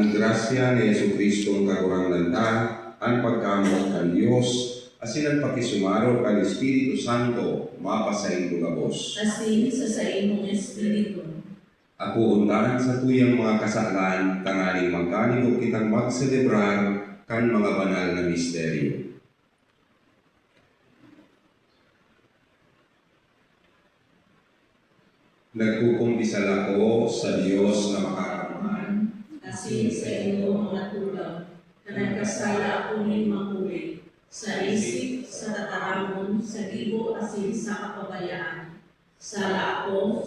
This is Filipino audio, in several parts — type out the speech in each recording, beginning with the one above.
Ang grasya ni Jesucristo kagurangnan ta, ang pagkamot ng Diyos, asin ang pakisumaro kan Espiritu Santo, mapasain ko gabos. Asin sa imong Espiritu. Ako untahan sa tuyang mga kasalan, tangaling magkaniko kitang magselebrar kan mga banal na misteryo. Nagkukumpisal ako sa Diyos na makakamahal. Asin sa imong mga tugang, na nagkasala ako ning makuli, sa isip, sa tataramon, sa gibo, asin sa kapabayaan. Sala ako,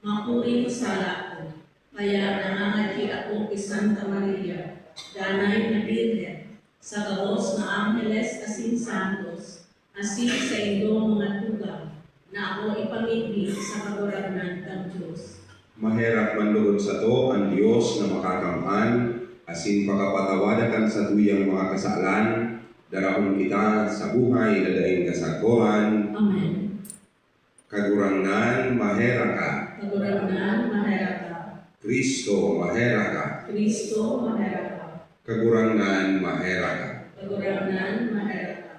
makuri sala ko. Kaya nangangadyi ako kay Santa Maria, danay na Birhen, sa gabos na Angeles asin Santos, asin sa indong mga tugang, na ako ipamigli sa kaguragnan ng Diyos. Mahirap manlugod sa to ang Diyos na makakamhan, asin pakapatawadakan sa tuyang mga kasalan, darahon kita sa buhay na daing kasagkuhan. Amen. Kagurangnan, mahera ka. Kaguragnan, mahera ka. Kristo, mahera ka. Kristo, mahera ka. Kagurangnan, mahera ka. Kaguragnan, mahera ka.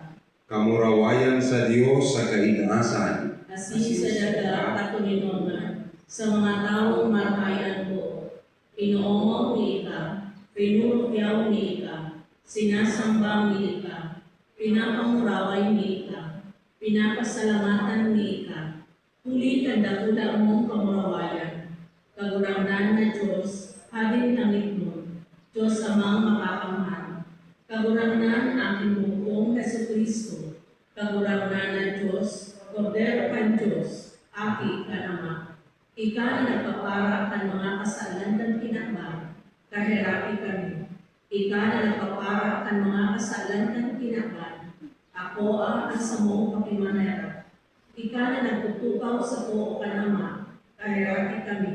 Kamurawayan sa Diyos sa kaitaasan. Asin sa daga katulinongan, sa mga taong marahayan ko, inuongong ni ika, pinurupyaw ni ika, sinasambang ni ika, pinapanguraway ni ika, pinapasalamatan ni ika, huli kandakula mong kamurawayan, kagurangnan na Diyos, hadin langit mo, Diyos amang makakamhan, kagurangnan aking bukong Jesucristo, kagurangnan na Diyos, Kordero kan Diyos, aki kan Ama. Ika na nagpapara kan mga kasalan ng pinakbang, kahirapi kami. Ika na nagpapara kan mga kasalan ng pinakbang, ako ang asamong pakimanera. Ika na nagtutupaw sa ko kan Ama, kahirapi kami.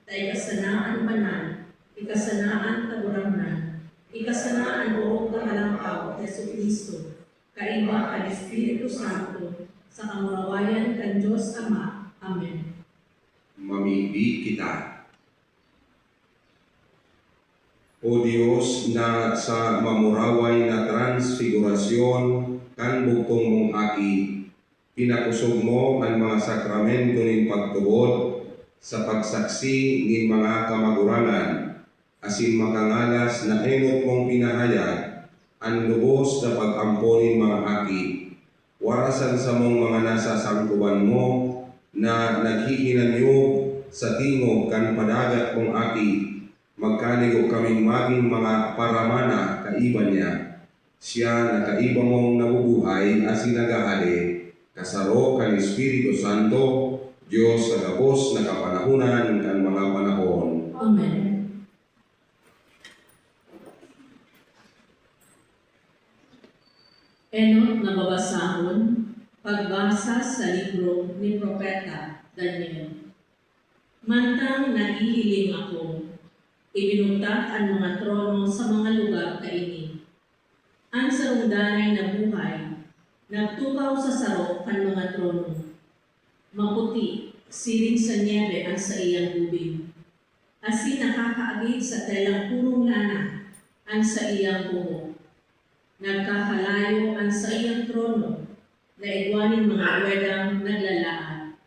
Tay kasanaan banan, ikasanaan kagurangnan, ikasanaan buong kahalangkaw, Jesucristo, kaiba kan Espiritu Santo, sa kamurawayan kan Diyos Ama. Amen. Mamibig kita. O Diyos na sa mamuraway na transfigurasyon kan bugtong mong aki, pinakusog mo ang mga sakramento ng pagtubod sa pagsaksi ng mga kamagurangan, asin makangalas na engot mong pinahayag ang lubos na pag-amponin mga aki, warasan sa mong mga nasa sangkuban mo na naghihinanyog sa tingog kan padagat mong aki, magkanigo kaming maging mga paramana kaiba niya. Siya na kaiba mong nabubuhay asin nagahali, kasaro kan Espiritu Santo, Diyos sa gabos na kapanahunan kan mga panahon. Amen. Enot na babasahon, pagbasa sa libro ni Propeta Daniel. Mantang nagihiling ako, ibinuntat ang mga trono sa mga lugar kaini. Ang sarungdanay na buhay, nagtukaw sa sarok ang mga trono. Maputi, siring sa niebe ang sa iyang gubing. Asin nakakaagid sa telang purong lana ang sa iyang buhok. Nagkakalayo ang sa iyang trono, na igwaning mga wedang naglalaan.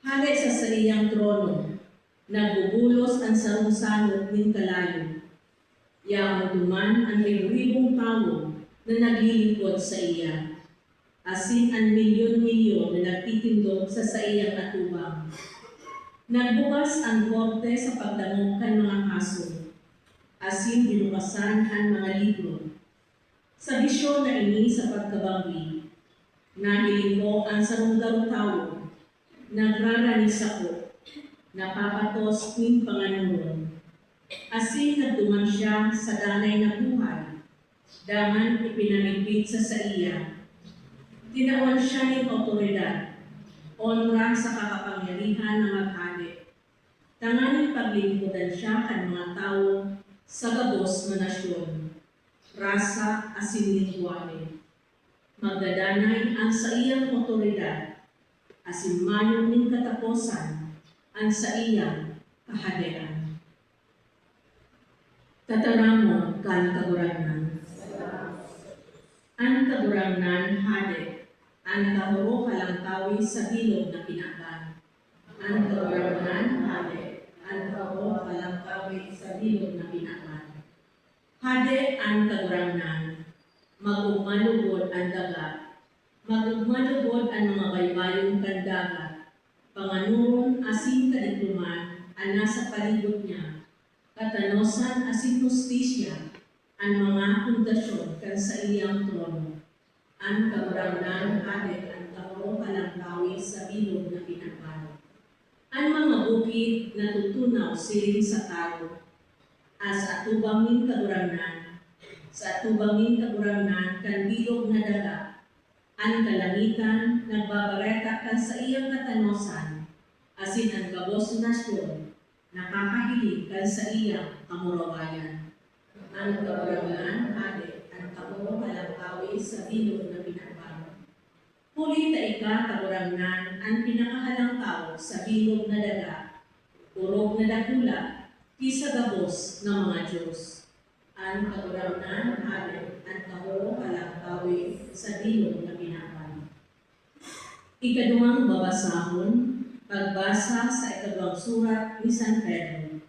Hagay sa iyang trono, nagbubulos ang sarong-sanot ng kalayo. Yaong duman ang libribong tao na naglilingkod sa iya. Asin ang milyon-milyon na nagtitindog sa iyang atubang. Nagbukas ang korte sa pagdangog kan mga kaso. Asin binukasan ang mga libro. Sa bisyon na ini sa pagkabanggi, nahiling ko ang sarunggang tao, nagraranis ako, napapatos ng Panginoon. Asin nagduman siya sa danay na buhay, dangan ipinamigpit sa iya. Tinawan siya ng otoridad, onra sa kakapangyarihan ng maghari. Tanganing paglingkudan siya kan mga tao sa gabos na nasyon. Rasa asin lingwahe. Magdadanay ang sa iyang otoridad, asin mayong ning katapusan ang sa iyang kahadean. Tataramon kan kagurangnan. Ang kagurangnan hade, ang kahuro kalangkawi sa bilog na pinakan. Ang kagurangnan hade, ang kahuro kalangkawi sa bilog na pinakan. Hade ang kagurangnan, magugmalugod ang daga, magugmalugod ang mga baybayong kandaga, panganuron asin kadikluman ang nasa palibot niya, katanosan asin hustisya ang mga pundasyon kan sa iyang trono. Ang kagurangnan hade ang kahuro kalangkawi sa bilog na pinakan. Ang mga bukid na tutunaw siling sa tao, sa atubangin kagurangnan, sa atubangin kagurangnan kan bilog na daga, ang kalangitan nagbabareta kan sa iyang katanosan, asin ang gabos nasyon nakakahilig kan sa iyang kamurawayan. Ang kagurangnan hade ang kahuro kalangkawi sa bilog na pinakan. Huli taika kagurangnan ang pinakahalangkaw sa bilog na daga, urog na dakula, kisa gabos ng mga Diyos. Ang kagurangnan hade ang kahuro kalangkawi sa bilog na pinakan. Ikaduhang babasahon, pagbasa sa ikaduhang surat ni San Pedro.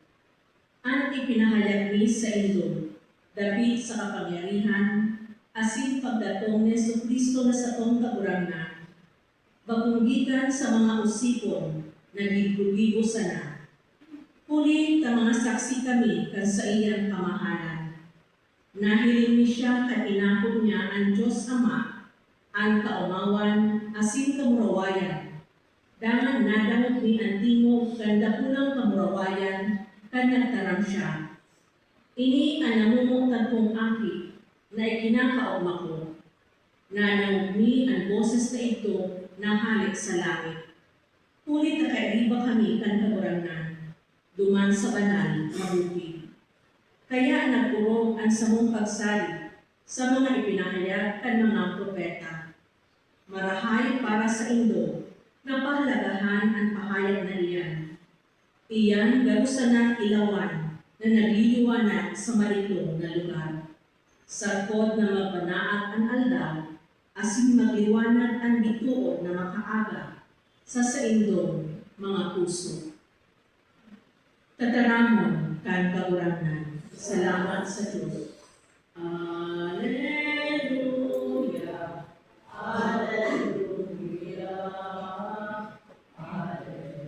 Ang ipinahayag ni sa inyo, dapit sa kapangyarihan, asin pagdatong ni Jesucristo na sa tong kagurangnan, bagunggikan sa mga usipon na gigugigo sana. Huli ka mga saksi kami kan sa iyang kamahalan. Nahiling ni siya katinakot niya ang Diyos Ama, ang kaumawan, asin kamurawayan. Dangan nadamot ni ang tingog kan dakulang kamurawayan, kan nagtaram siya. Ini ang namumutan kong aki, na ikinakauma ko, na naugni ang boses na ito na halik sa langit. Huli takaiba kami kan kagurangnan, duman sa banal na bukid. Kaya nagpurong ang samong pagsali sa mga ipinahayag kan mga propeta. Marahay para sa indo, na pahalagahan ang pahayag na iyan. Iyan garusan ng ilawan na nagliliwanag sa maritong na lugar. Sagkod na magpanaat ang aldaw, asin magliwanag ang bituon na makaaga sa indong mga puso. Tataramon kan kagurangnan. Salamat sa Diyos. Alleluia. Alleluia. Alleluia.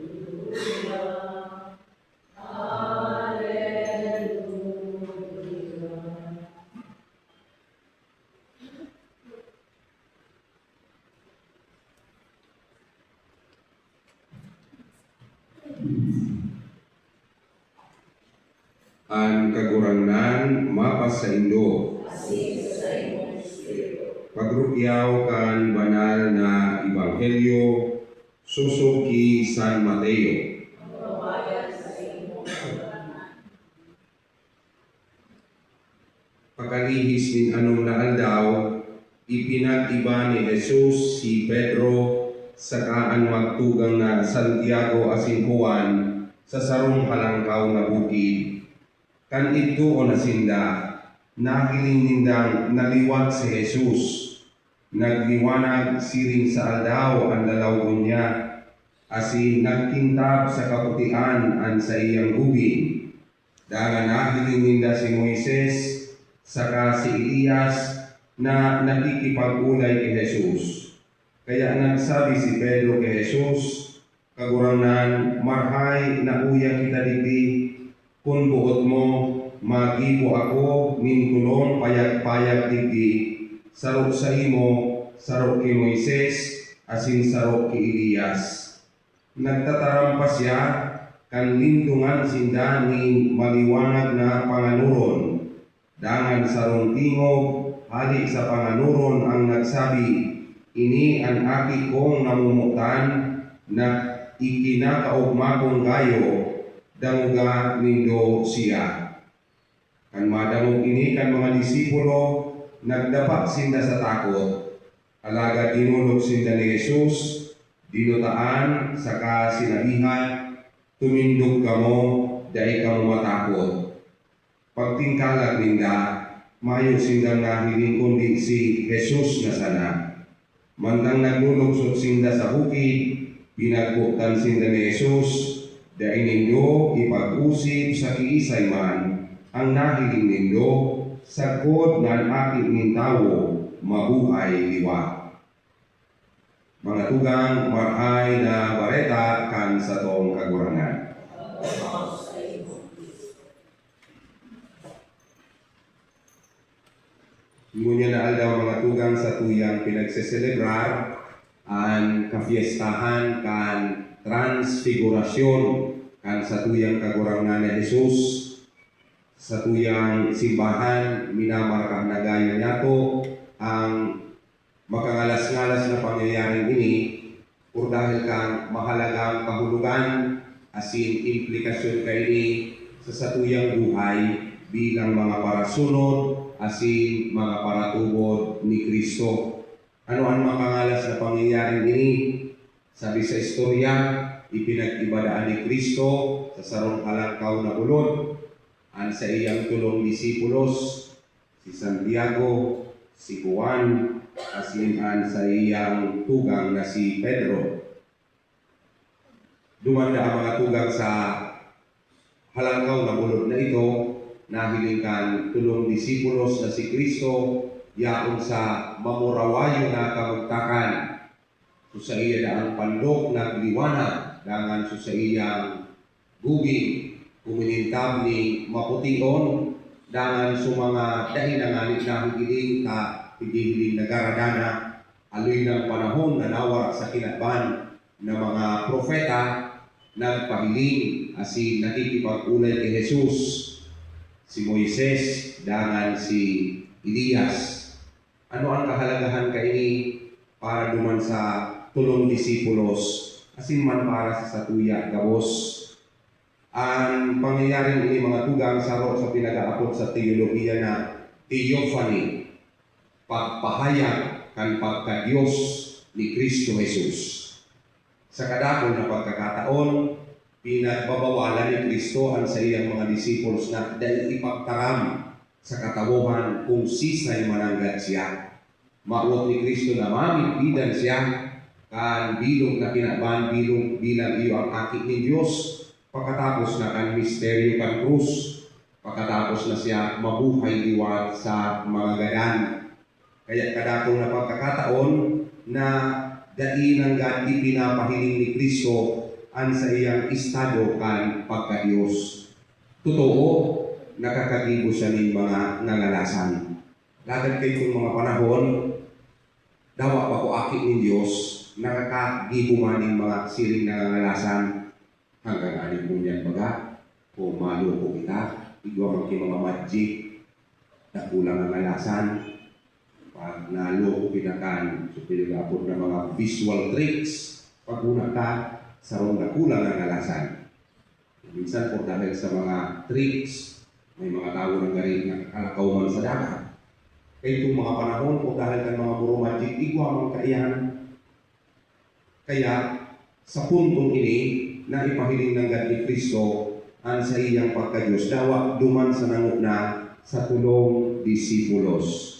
Ang kagurangnan mapas sa indo. Pagrukyaw kan banal na Ebanghelyo susuki San Mateo. Pagkalihis nin anong na aldaw, ipinag-iba ni Jesus si Pedro sakaan magtugang na Santiago asin Juan sa sarong halangkaw na bukid. Kan ito o nasinda, nakiling nindang naliwat si Jesus. Nagliwanag siring sa aldaw ang dalawgon niya, asin nagkintab sa kaputian an sa iyang gubin. Danga nakiling ninda si Moises, saka si Elias na nakikipag-ulay kay Jesus. Kaya nagsabi si Pedro kay Jesus, kagurangnan, marhay na uya kita diti, kung buot mo, magibo ako, nin tulong payag-payag diti, sarok sa imo, sarok kay Moises, asin sarok kay Elias. Nagtataram pa siya, kan lindungan sinda ni maliwanag na panganuron. Dangan sarong tingog, halik sa panganuron ang nagsabi, ini ang aki kong namumutan na ikinakaugma kong gayo, damuga nindo siya. Kan madamog ini kan mga disipulo, nagdapa sinda sa takot. Alagad dinulog sinda ni Jesus, dinutaan, saka sinabihan, tumindog kamo, dahil kamo matakot. Pagtingkalag ninda, mayo sindang nahiling kundi si Jesus na sana. Mantang naglulugsot sinda sa bukid, pinagbutan sinda ni Jesus, dahil nindo ipag-usip sa kiisay man, ang nahiling nindo, sagod ng aking nintawo, mabuhay liwa. Mga tugang maray na bareta kan sa tong kagurangan. Ngunyan na aldaw mga tugang sa tuyang pinagseselebrar ang kafiestahan kan transfigurasyon kan sa tuyang kagurangan ni Jesus sa tuyang simbahan minamarkah na gaya niyato ang makangalas-ngalas na pangyayaring ini or dahil kang mahalagang kahulugan asin implikasyon ka ini sa tuyang buhay bilang mga parasunod asin mga paratubod ni Kristo. Ano ang makangalas na pangyayaring ini? Sabi sa istorya, ipinag-ibadaan ni Kristo sa sarong kalangkaw na ulod ang sa iyang tulong disipulos, si Santiago, si Juan, asin ang sa iyang tugang na si Pedro. Dumanda ang mga tugang sa halangkaw na ulod na ito, nahilingkan tulong disipulos na si Kristo yaon sa mamurawayo na kamugtakan. So sa iya na ang pandok na liwanag, dangan so sa iyang gubing, kuminintab ni mapution, dangan so mga dahinanganit na higiling ka, higiling na garadana, aloy ng panahon na nawar sa kinaban na mga propeta, nagpahiling asin nakikipag-ulay kay Jesus, si Moises, dangan si Elias. Ano ang kahalagahan kaini para duman sa tulong disipulos asin man para sa satuya gabos. Ang pangyayaring ini mga tugang saro sa pinag-aapod sa teolohiya na theophany, pagpahayag kan pagka-Diyos ni Kristo Jesus. Sa kadakon na pagkakataon, pinagbabawalan ni Kristo ang sa iyang mga disipulos na dahil ipagtaram sa katawuhan kung sisay mananggat siya. Maawat ni Kristo na mamimpidan siya kan bilog na kinaban bilang iyo ang akit ni Diyos pagkatapos na kan misteryo kan krus, pagkatapos na siya mabuhay liwat sa mga gadan. Kaya kadakong na pagkakataon na dainang gati pinapahiling ni Kristo ang sa iyang estado kan pagka-Diyos. Totoo, nakakagibo siya ng mga nangalasan. Lagad kayo kung mga panahon, dawa pa ko akit ni Diyos, nakakagibo man ng mga siring nangangalasan hanggang aning punyan baga, kung maloko kita, igwa mga mga magic, na kulang ang alasan, pag naloko pinakan, so pinagapod na mga visual tricks, pag una ka, sarong na kulang ang alasan. Minsan po dahil sa mga tricks, may mga tao ng garing nakalakaw man sa dagat. Kaya itong mga panahon po dahil ng mga puro magic, igwa mang kaiyahan. Kaya sa puntong ini, na ipahiling ng God ni Kristo ang sa iyang pagka-Diyos, dawa duman sa nanguna sa tulong disipulos.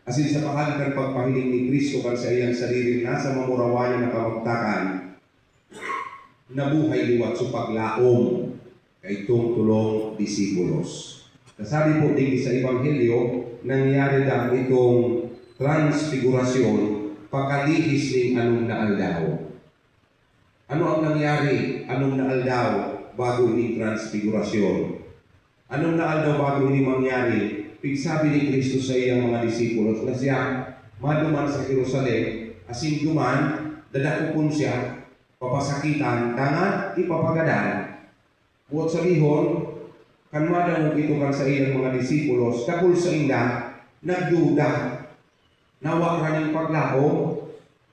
Asin sa pahalikan pagpahiling ni Kristo kan sa iyang sarili nasa mamurawayan na kamagtakan, nabuhay liwat sa paglaom kay itong tulong disipulos. Kasabi po din sa Ebanghelyo, nangyari lang itong transfigurasyon pakalihis ng anong na aldaw. Ano ang nangyari? Anong na aldaw bago ini transfigurasyon? Anong na aldaw bago ini mangyari? Pigsabi ni Kristo sa iyang mga disipulos na siya maduman sa Jerusalem, asin duman, dadakupon siya, papasakitan, tangan, ipapagadan. Buot sa lihon, kan madang ito kan sa iyang mga disipulos, kapul sa inda, nagduda, nawa raning paglaom,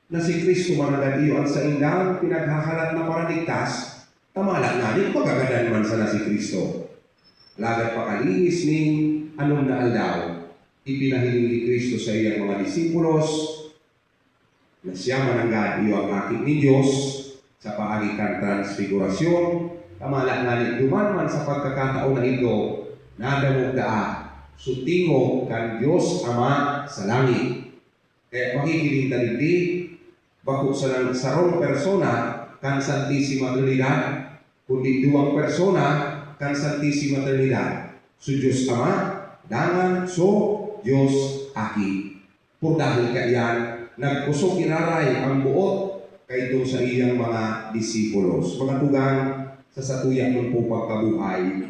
na si Kristo managad iyo at sa inda, pinaghahalat na paraligtas, tamalat na, di pagagadan man sana si Kristo. Lagat pakalihis ni anong na aldaw, ipinahiling ni Kristo sa iyang mga disipulos, na siya mananggad iyo ang akit ni Diyos sa paagitan transfigurasyon, tamalat nga duman man sa pagkakataon na ito, nadamog daa, sutingog kan Dios Ama sa langit. Kaya makikiling talindi, bako sa ng sarong persona kan Santissima Trinidad, kundi duwang persona kan Santissima Trinidad. So Diyos Ama, dangan so Diyos Aki. Por dahil kaiyan, nagkusok iraray ang buot kayto sa iyang mga disipulos. Mga tugang sa satuyang ng po pagkabuhay,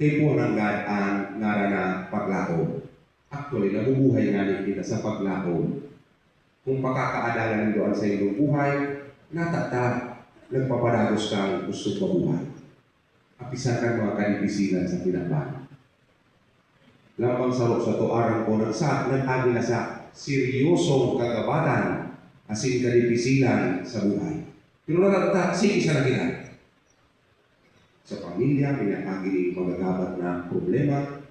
tipo ng gadaan narana paglaon. Actually, nabubuhay nga kita sa paglaon. Kung pakakaadalan doon sa iyong buhay, natata, nagpapadagos kang gusto mabuhay. Apisan kang mga kanipisinan sa pinaban. Lamang sarok sa tuarang ko nag-agi na sa seryosong kagabatan asin kanipisinan sa buhay. Pero natata, sige sa nakita. Sa pamilya, pinakagili magagabat na problema.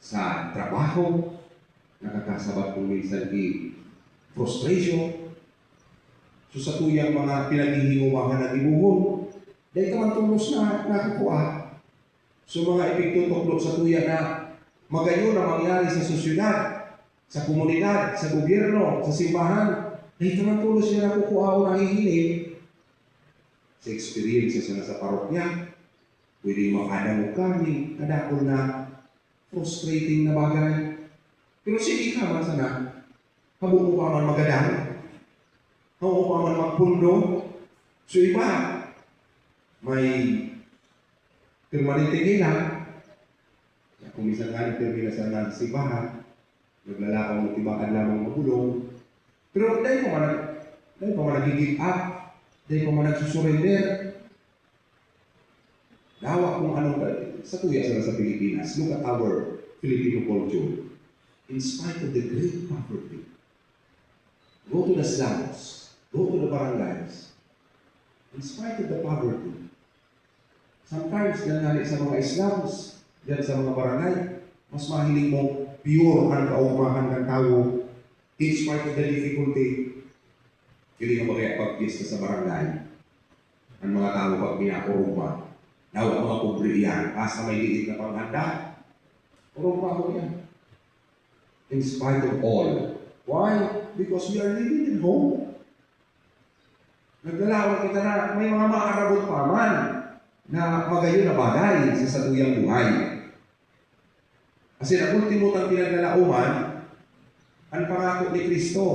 Sa trabaho, nakakasabat kung minsan di frustration. So sa tuyang mga pinaghihinguwahan na ibuhon, dahil naman tulos na nakukuha. So mga ipigtutuklot sa tuya na magayon na mangyari sa sosyudad, sa komunidad, sa gobyerno, sa simbahan, dahil naman tulos niya nakukuha o nahihiling. Sa experience sa parokya, pwede makadamog kami, kadakol na frustrating na bagay. Pero sige ka man sana, habuko pa man magadang, habuko pa man magpundo. So iba, may permanente nila. Kung minsan nga nagtermina sa nagsibahan, naglalakaw ng tibaan lamang magulong. Pero dahil pa man nag-give up, dahil pa man nagsusurrender, dawa kung anong sa tuya sila sa Pilipinas. Look at our Filipino culture. In spite of the great poverty, go to the slums, go to the barangays. In spite of the poverty, sometimes dahil sa mga slums, dahil sa mga barangay, mas mahiling mo pure ang kaumahan ng tao. In spite of the difficulty, hindi ka magaya pag-gis sa barangay. Ang mga tao pag pinakuruma, daw ang mga pobre iyan, basta may liit na panghanda, kuruma ko yan. In spite of all. Why? Because we are living in home. Naglalawag kita na may mga makarabot pa man na magayon na bagay sa satuyang buhay. Kasi ang ultimo tang pinaglalauman, ang pangako ni Kristo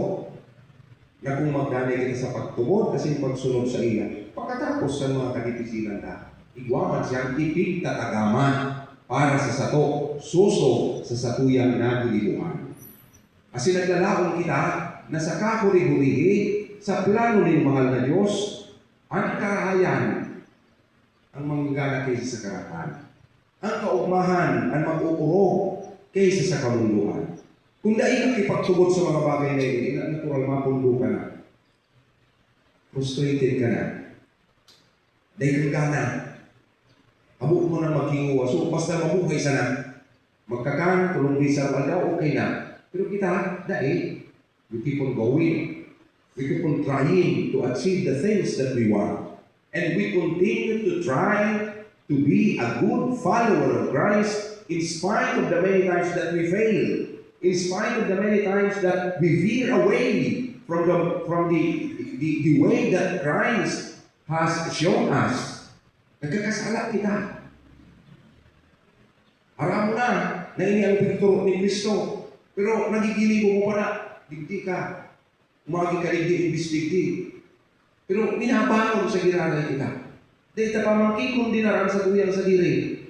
na kung magdanay kita sa pagtubod kasi pagsunod sa iya, pagkatapos ng mga kanipisinan na, igwaman siyang ipigtatagaman para sa sato, suso sa satuyang nagilibuhan. Kasi naglalaon kita na sa kahuri-hurihi, sa plano ng mahal na Diyos, ang karahayan ang manggana kaysa sa karatan. Ang kaugmahan ang mag-uuro kaysa sa kamunduhan. Kung dahil ipagtubot sa mga bagay na ini, natural mapundo ka na. Frustrated ka na. Dahil kang gana. Abuk mo na maghinguwa. So, basta mabuhay sana. Magkakan, tulong bisa daw, okay na. Pero kita, dahil, we keep on going. We keep on trying to achieve the things that we want. And we continue to try to be a good follower of Christ in spite of the many times that we fail. In spite of the many times that we veer away from the way that Christ has shown us. Nagkakasala kita. Aram mo na ini ang pinuturo ni Kristo. Pero nagigilibo mo pa na, digdi ka. Umagi ka digdi, ibis digdi. Pero minabangon sa giranay kita. Dahil tapamangkikong dinaran sa tuyang sa diri.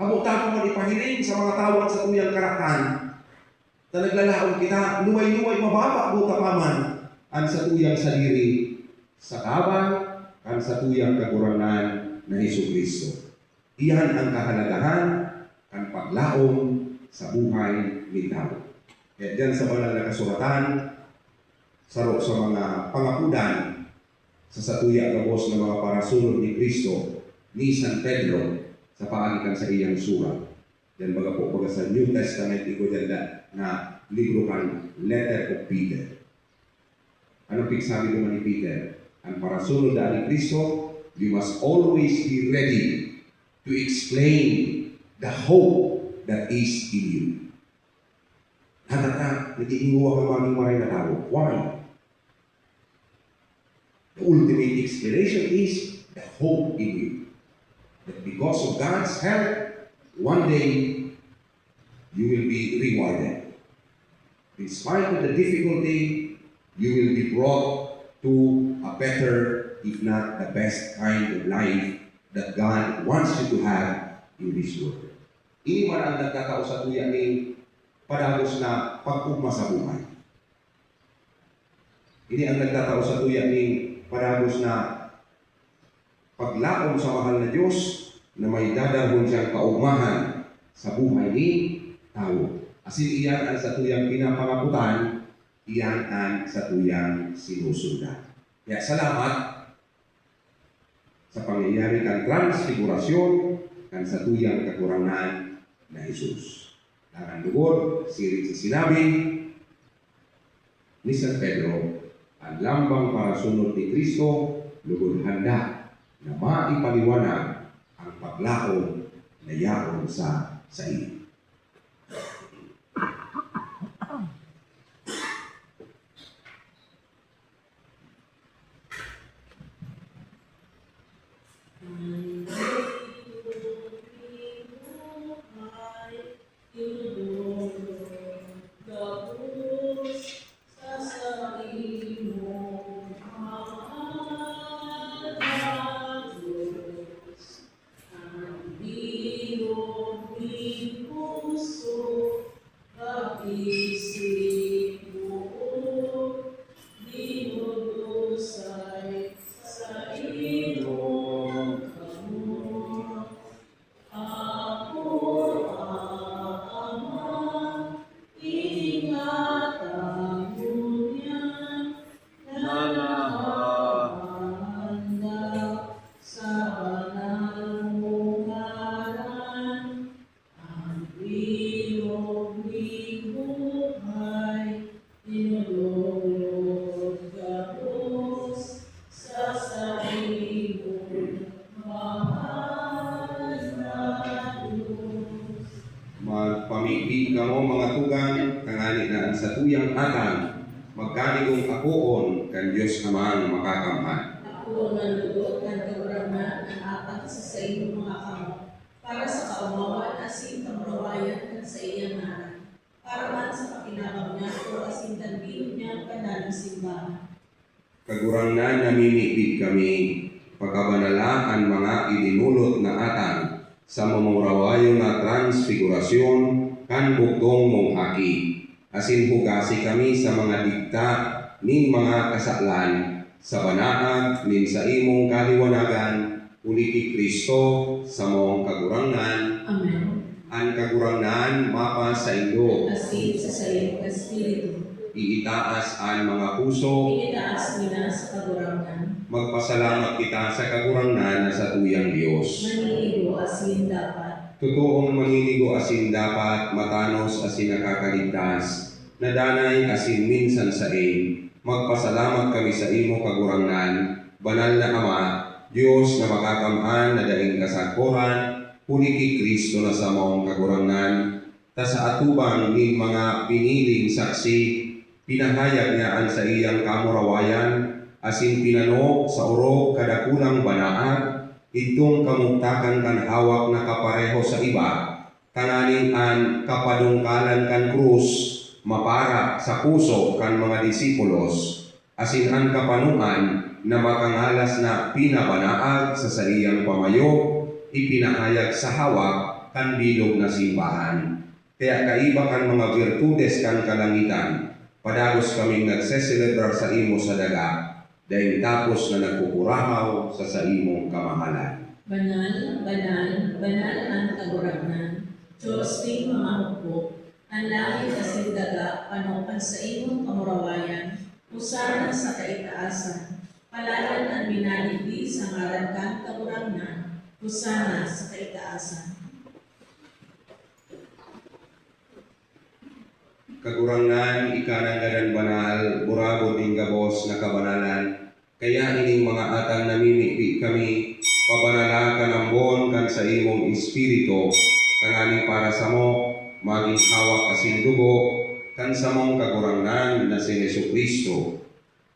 Amo tapo mo ipahiling sa mga tawag sa tuyang karakan. Na naglalaon kita, luway-luway mababa mo tapaman ang sa tuyang sa diri. Sa kabang, ang sa tuyang kagurangan na Jesucristo. Iyan ang kahalagahan, ang paglaong sa buhay ni tao. Kaya dyan sa banal na kasuratan, saro sa mga pangapudan, sa satuya gabos ng mga parasunod ni Kristo, ni San Pedro, sa paagitan sa iyang surat. Yan baga po, baga sa New Testament, iko dyan na libro kan Letter of Peter. Anong pigsabi naman ni Peter? Ang parasunod na ni Kristo, we must always be ready to explain the hope that is in you. Hatata, nag-iinguwa ka maming maray na tao. Why? The ultimate explanation is the hope in you. That because of God's help, one day, you will be rewarded. In spite of the difficulty, you will be brought to a better, if not the best kind of life that God wants you to have in this world. Ini man ang nagkatao sa tuya ni padagos na pag-ugma sa buhay. Ini ang nagkatao sa tuya ni padagos na paglaom sa mahal na Diyos na may dadalhon siyang kaugmahan sa buhay ni tao. Asin iyan ang sa tuyang pinapangabutan, iyan ang sa tuyang sinusundan. Kaya salamat sa pangyayari kang transfigurasyon kan sa tuyang kakurangan na Jesus. Ang lugod, sirit sa sinabi ni San Pedro, ang lambang para sunod ni Kristo, lugod handa na maipaliwanag ang paglaom na yaon sa iyo. Magpamigdi ka mo mga tugang, kangani na ang sa tuyang atang, magkanigong akoon, kan Diyos naman makakamhan. Ako ang lugot ng kagurangan ang apat sa iyong mga kamot, para sa kaumawan asin kamurawayan at sa iyang ngaran, para man sa pakinabang niya o asin tanbilog niya ang kanalang simbahan. Kagurangnan namimibig kami, pagkabanalaan mga idinulot na atang, sa mamurawayo na transfigurasyon, kan bugtong mong aki. Asin hugasi kami sa mga dikta ning mga kasaklan, sa banaag nin sa imong kaliwanagan, uliti Kristo sa mong kagurangan. Amen. Ang kagurangan mapa sa indo, Asin sa iyong espiritu, iitaas ang mga puso, itaas nila sa kagurangan, magpasalamat kita sa kagurangan na sa tuyang Diyos. maniligo asin dapat, Totoong maninigo asin dapat, matanos asin nakakaligtas, nadanay asin minsan sa magpasalamat kami sa imo kagurangan, banal na Ama, Diyos na makakamhan na daing kasangkuran, puniki Kristo na sa mong kagurangan, ta sa atubang ng mga piniling saksi, pinahayag niya ang sa iyang kamurawayan, asin pinano sa oro kadakulang banaag, itong kamuktakan kan hawak na kapareho sa iba, kananing an kapadungkalan kan krus, mapara sa puso kan mga disipulos, asin an kapanuan na makangalas na pinabanaag sa sariyang pamayo, ipinahayag sa hawak kan bilog na simbahan. Kaya kaiba kan mga virtudes kan kalangitan, padagos kaming nagseselebrar sa imo sa daga, dahil tapos na nagpupurahaw sa imong kamahalan. banal, banal, banal ang kagurangan, Diyos ting mga hukbo, ang langit asin daga, panopan sa imong kamurawayan, usana sa kaitaasan, palalan ang minaligi sa ngaran kang kagurangan, usana sa kaitaasan. Kagurangan, ikananggaran banal, burabo ding gabos na kabanalan, kaya ining mga atang namimikpi kami, pabanala ka ng bon kan sa imong espiritu, tanganing para sa mo, maging hawak asin dugo, kan sa mong kagurangnan na si Jesucristo.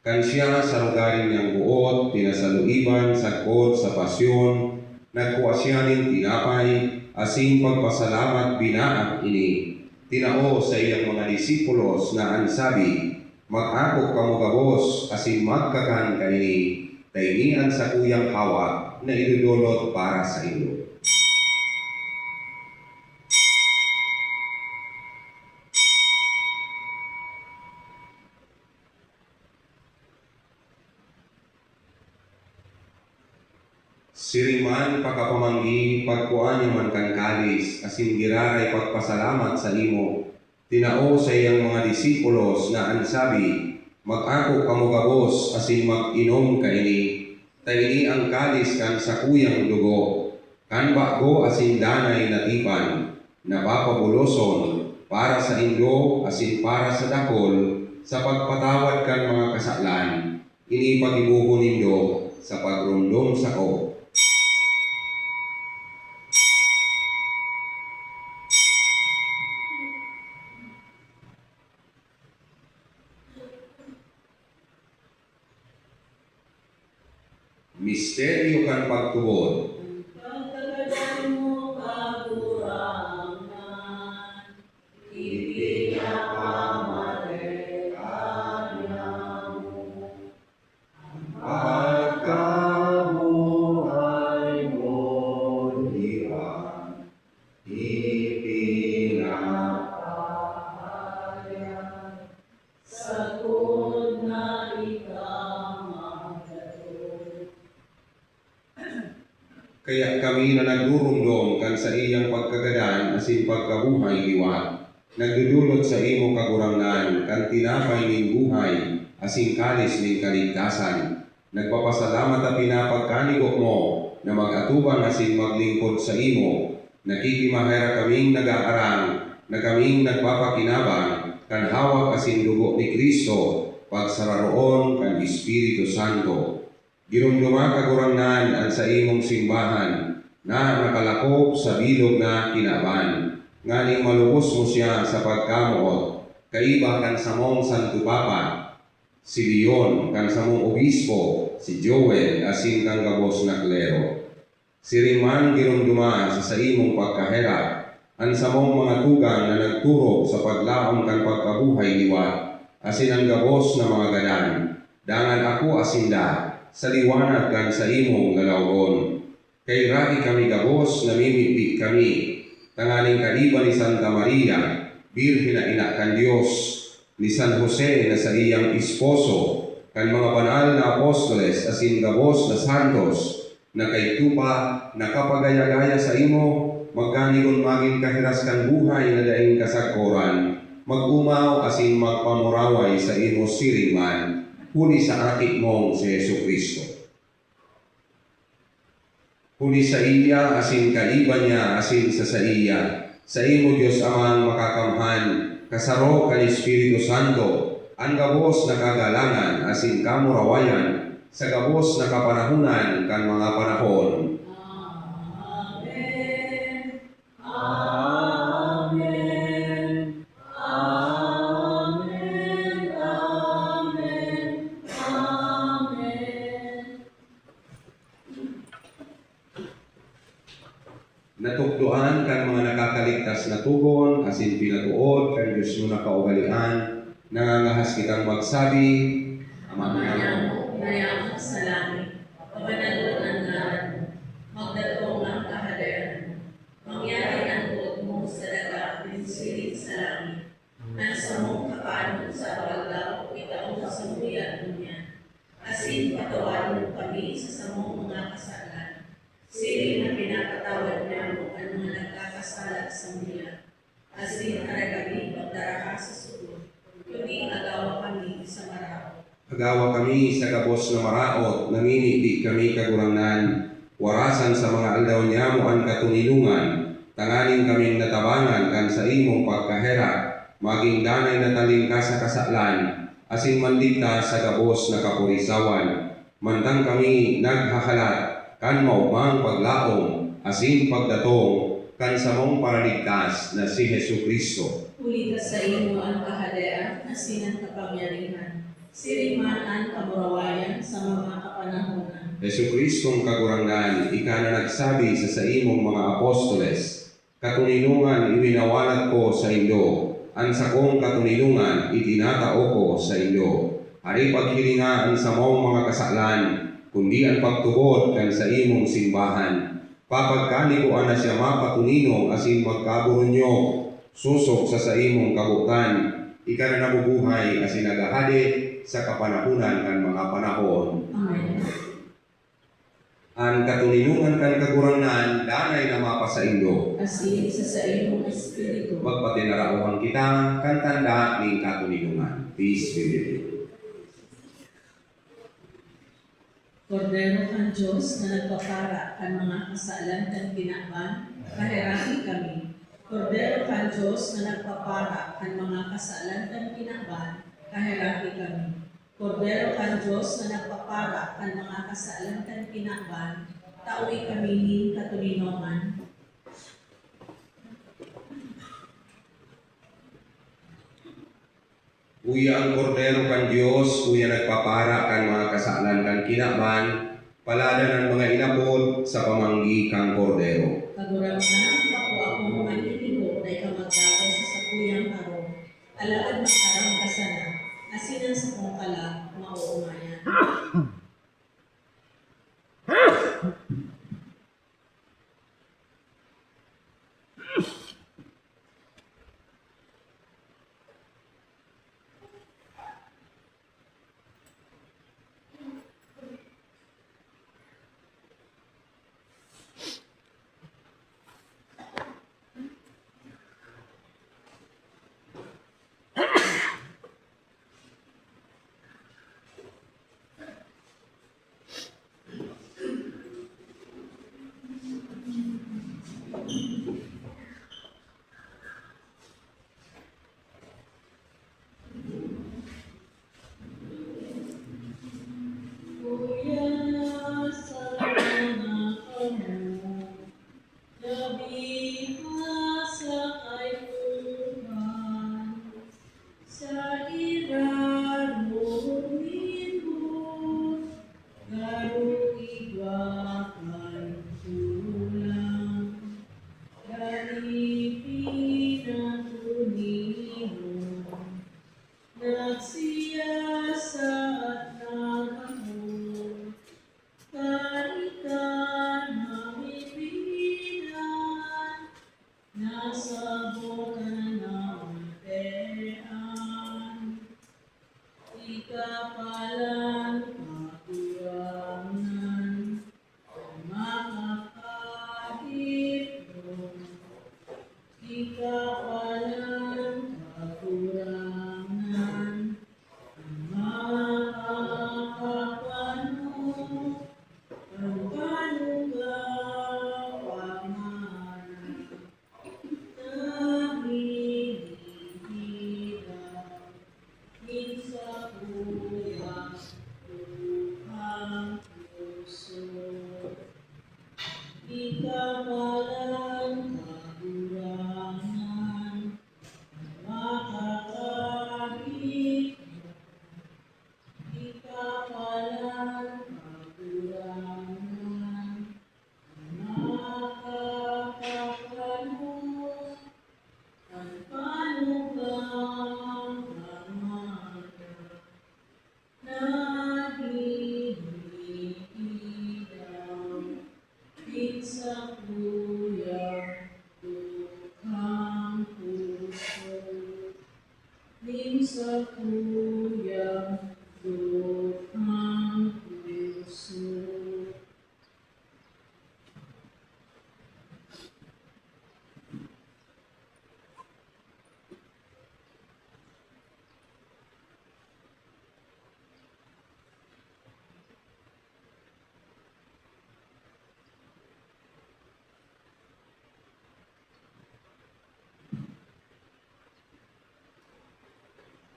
Kan siya sa lugarin niyang buot, pinasaluiban sa kod sa pasyon, nagkuha siya ning tinapay, asin pagpasalamat binaak ini. Tinao sa iyang mga disipulos na ansabi, mag-akok kamo gabos, asin magkakan kaini, tainian sa kuyang hawak na idudulot para sa inyo. Siriman pagkapamanggi, pagkuan niya man kan kalis, asin giraray pagpasalamat sa imo. Tinao sa iyang mga disipulos na ansabi, mag-ako kamo gabos, asin mag-inom kaini. Taini ang kalis kan sa kuyang dugo, kan bago asin danay na tipan, napapabuloson, para sa indo, asin para sa dakol, sa pagpatawad kan mga kasalan, ini pagibuho nindo sa pagrumdum sa ko. Misteryo kan pagtubod. Pagkagadan mo kagurangan, ipinakamalekanya mo. Pagkabuhay mo diwa, ipinapahayag. Sagod na ikaw magdadol. Kaya kami na nagdurumdom kan sa iyang pagkagadan asin pagkabuhay liwat, nagdudulot sa imo kagurangnan kan tinapay ning buhay asin kalis ning kaligtasan. Nagpapasalamat at pinapagkanigo mo na mag-atubang asin maglingkod sa imo. Nakikimahera kaming nag-aarang na kaming nagpapakinabang kan hawak asin dugo ni Kristo pagsararoon kan Espiritu Santo. Girumduma kagurangnan ang sa imong simbahan na nakalakop sa bilog na kinaban. Nganing malubos mo siya sa pagkamuot, kaiba kan sa mong Santo Papa, si Leon, kan sa mong Obispo, si Joel, asin kang gabos na klero. Siriman girumduma sa imong pagkahera, ang sa mong mga tugang na nagturo sa paglaom kan pagkabuhay liwat, asin ang gabos na mga gadan. Dangan ako asinda, sa liwanag kan sa imong galawgon. Kay rai kami gabos, namimipik kami, tanganing kaliba ni Santa Maria, Birhen na ina kan Dios, ni San Jose na sa iyang esposo, kan mga banal na apostoles, asin gabos na santos, na kay tupa, nakapagaya-gaya sa imo, magkanigon maging kahiras kan buhay na daing kasagkoran, mag-umaw asin magpamuraway sa imo siriman, huli sa akit mong si Jesucristo. Huli sa iya, asin kaiba niya, asin sa iya. Sa imo Diyos Amang makakamhan, kasaro kan Espiritu Santo, ang gabos na kagalangan, asin kamurawayan, sa gabos na kapanahunan kan mga panahon. Amen. Amen. Amen. Amen. Amen. Natukduan kan mga nakakaligtas na tugon, asin pinatuod kan Diyos mo nakaugalian, nangangahas kitang magsabi, Ama Amanya mo, mo, nayaman sa langit, papanalon ang ngalan mo, magdatong ang kahalayan, mangyari ang buot mo sa dagat, minsilit sa langit, nasa mong kapanon sa paglaw, itaong sa muya niya, asin patawarin mo kami sa samong mga kasalan, sili na pinapatawad niya mo ang mga nagkakasalat sa muya, asin aragabi pagdaraka sa sugo, kundi agawa kami sa marao. agawa kami sa gabos na maraot, namini kami kagurangnan, warasan sa mga aldaw niya mo ang katunilungan, tanganing kaming natabangan kan sa imong pagkahera, maging danay na taling ka sa kasaklan, asin mandita sa gabos na kapurisawan, mantang kami naghahalat, kan maumang paglaom, asin pagdatong, kan samong paraligtas na si Hesu Kristo. Uli ka sa imo ang kaharian, asin ang kapangyarihan. Siriman ang kamurawayan sa mga kapanahonan. Hesu Kristong kagurangan, ika na nagsabi sa imong mga apostoles, katuninungan iwinawalat ko sa inyo, ang sakong katuninungan itinatao ko sa inyo. Ari paghilingaan sa mong mga kasalan, kundi ang pagtubod kan sa imong simbahan. Papagkanikuan na siya mapatuninong asin magkaburunyo, susok sa imong kabutan, ika na nabubuhay asin nagahadi sa kapanahunan kan mga panahon. Amen. Ang katuninungan kan kagurangan, danay na mapasa indo. Asin sa imong espiritu. Magpatinarauhan kita, kan tanda ng katuninungan. Peace be with you. Kordero kang Diyos na nagpapara kan mga kasalan kan kinakban, kahiraki kami. Kordero kang Diyos na nagpapara kan mga kasalan kan kinakban, kahiraki kami. Kordero kang Diyos na nagpapara kan mga kasalan kan kinakban, taoy kami ni katuninongan. Uya ang kordero kan Diyos, uya nagpapara kan mga kasalan kan kinakban, paladan ang mga inabot sa pamanggi kang kordero. Kagurangan, ako akong maniligo na ikaw magdagaw sa sakuyang karong. Alagad magkarang kasana, asinan sa kong kala, mauumayan.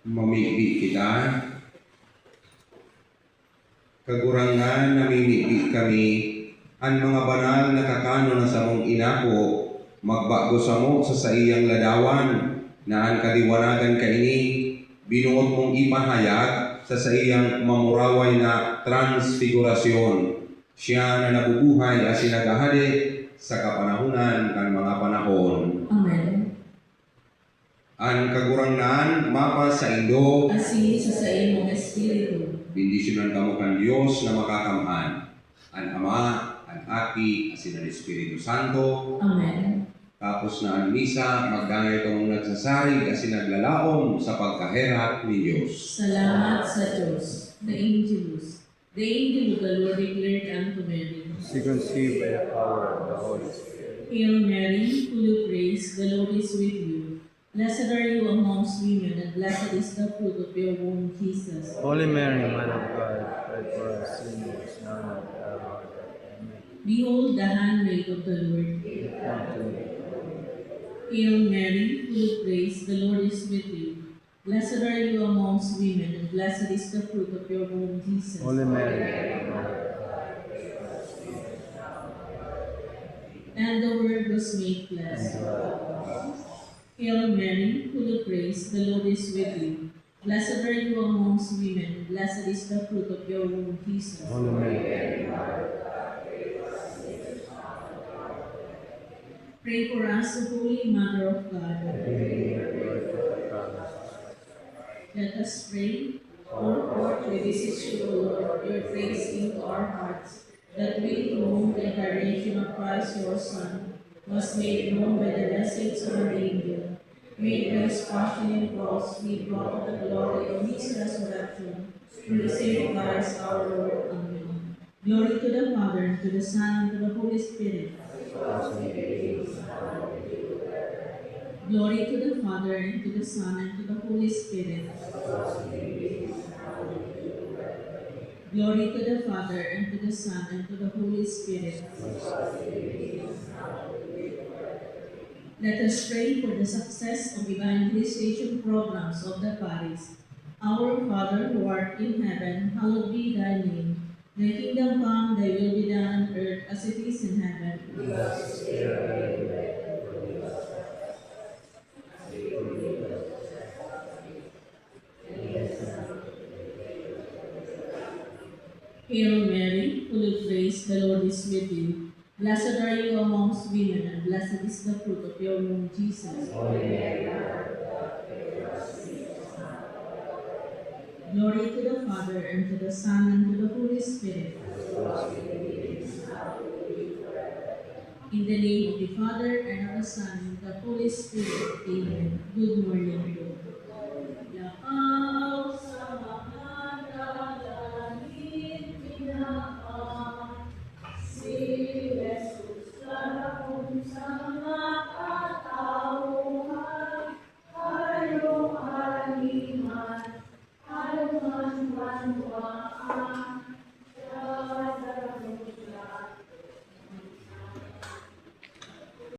Mamimik kita, kagurangan namimik kami, Ang mga banal na kakano na sa mong inako, magbago sa mo sa iyang ladawan, na ang kaliwanagan kaini, binuot mong ipahayag sa iyang mamuraway na transfigurasyon. Siya na nabubuhay as nagahari sa kapanahunan ng mga panahon. Amen. Ang kagurangnan mapa sa Indo, Asili sa imong espiritu. bendisyonan kamo kan Dios na makakamhan. Ang Ama, ang Aki, asin ang Espiritu Santo. Amen. Tapos na ang misa, magdangay itong nagsasarig kasi naglalaom sa pagkaherap ni Diyos. Salamat sa Diyos. The Angelus. The angel of the Lord declared unto Mary, She conceived by the power of the Holy Spirit. Hail Mary, full of grace, the Lord is with you. Blessed are you amongst women, and blessed is the fruit of your womb, Jesus. Holy Mary, Mother of God, pray for us sinners, now and at the hour of our death. Amen. Behold the handmaid of the Lord. Come to me. Hail Mary, full of grace, the Lord is with you. Blessed are you amongst women, and blessed is the fruit of your womb, Jesus. Holy Mary, Mother of God, pray for us sinners, And the Word was made and flesh. to our Hail Mary, full of grace, the Lord is with you. Blessed are you amongst women, and blessed is the fruit of your womb, Jesus. Holy Mary, Pray for us, O Holy Mother of God. Let us pray. Pour forth with this O Lord, your praise into our hearts, that we, to whom the incarnation of Christ your Son was made known by the message of an angel, made by his passion and cross, be brought to the glory of his resurrection, through the same Christ our Lord. Amen. Glory to the Father, and to the Son, and to the Holy Spirit. Glory to the Father, and to the Son, and to the Holy Spirit. Glory to the Father, and to the Son, and to the Holy Spirit. Let us pray for the success of evangelization programs of the parish. Our Father who art in heaven, hallowed be thy name. Thy kingdom come, thy will be done on earth as it is in heaven. Hail Mary, full of grace, the Lord is with you. Blessed are you amongst women, and blessed is the fruit of your womb, Jesus. Glory to the Father, and to the Son, and to the Holy Spirit. In the name of the Father, and of the Son, and of the Holy Spirit. Amen. Good morning, Lord. Yakaw sa mga dalangin pinaka, si Jesus karapon sa mga katauhan, karayong araniman, aluman banwaan,